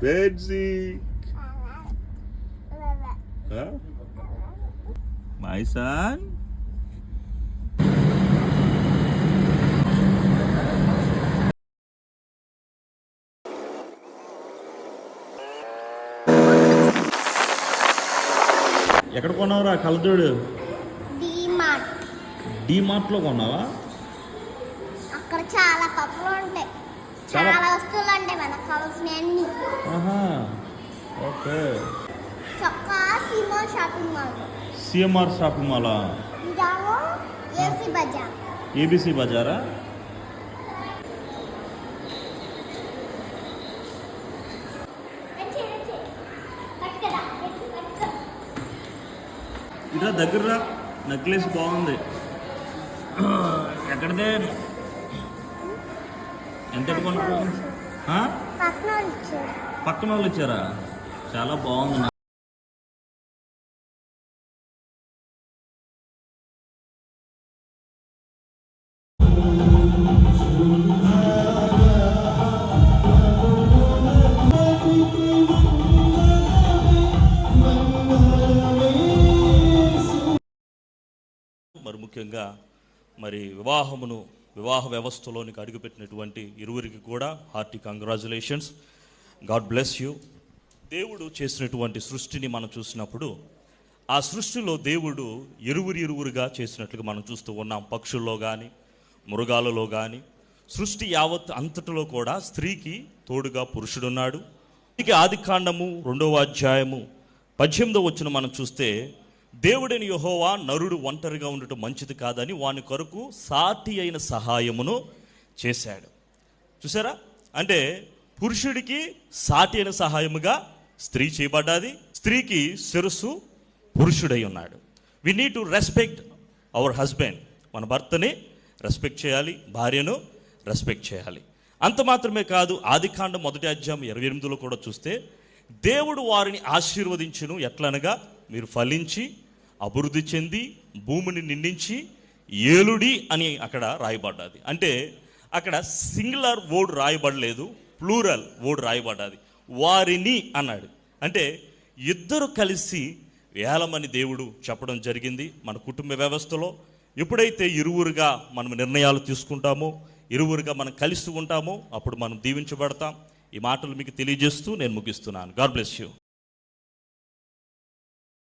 Betsy. Huh? My son. ఎక్కడ కొన్నావురా కళ్ళజోడు? డీమార్ట్లో కొన్నావా? అక్కడ చాలా కప్పులు ఉంటాయి, చాలా వస్తువులు ఉంటాయి మనకు కావాల్సినవన్నీ. ఓకే. చొక్కా CMR shopping mall. CMR shopping మాలా? ఇదావో ఏసీ బజార్. ఏబీసీ బజారా? ఇట్లా దగ్గర నెక్లెస్ బాగుంది. ఎక్కడిదే? ఎంత కొనుక్కో? పక్కన వాళ్ళు ఇచ్చారా? చాలా బాగుంది. మరి ముఖ్యంగా వివాహ వ్యవస్థలోనికి అడుగుపెట్టినటువంటి ఇరువురికి కూడా hearty congratulations. God bless you. దేవుడు చేసినటువంటి సృష్టిని మనం చూసినప్పుడు ఆ సృష్టిలో దేవుడు ఇరువురుగా చేసినట్లుగా మనం చూస్తూ ఉన్నాం. పక్షుల్లో కానీ మృగాలలో కానీ సృష్టి యావత్ అంతటిలో కూడా స్త్రీకి తోడుగా పురుషుడున్నాడు. ఆదికాండము 2వ అధ్యాయము 18వ వచనం మనం చూస్తే, దేవుడైన యెహోవా నరుడు ఒంటరిగా ఉండటం మంచిది కాదని వాని కొరకు సాటి అయిన సహాయమును చేశాడు. చూసారా? అంటే పురుషుడికి సాటి అయిన సహాయముగా స్త్రీ చేయబడ్డాది. స్త్రీకి శిరస్సు పురుషుడై ఉన్నాడు. We need to respect our husband. మన భర్తని రెస్పెక్ట్ చేయాలి, భార్యను రెస్పెక్ట్ చేయాలి. అంత మాత్రమే కాదు, ఆదికాండం 1వ అధ్యాయం 28లో కూడా చూస్తే, దేవుడు వారిని ఆశీర్వదించును ఎట్లనగా మీరు ఫలించి అభివృద్ధి చెంది భూమిని నిండించి ఏలుడి అని అక్కడ రాయబడ్డది. అంటే అక్కడ సింగులర్ వర్డ్ రాయబడలేదు, ప్లూరల్ వర్డ్ రాయబడ్డది. వారిని అన్నాడు. అంటే ఇద్దరు కలిసి ఏలమని దేవుడు చెప్పడం జరిగింది. మన కుటుంబ వ్యవస్థలో ఎప్పుడైతే ఇరువురుగా మనం నిర్ణయాలు తీసుకుంటామో, ఇరువురుగా మనం కలిసి ఉంటామో, అప్పుడు మనం దీవించబడతాం. ఈ మాటలు మీకు తెలియజేస్తూ నేను ముగిస్తున్నాను. God bless you.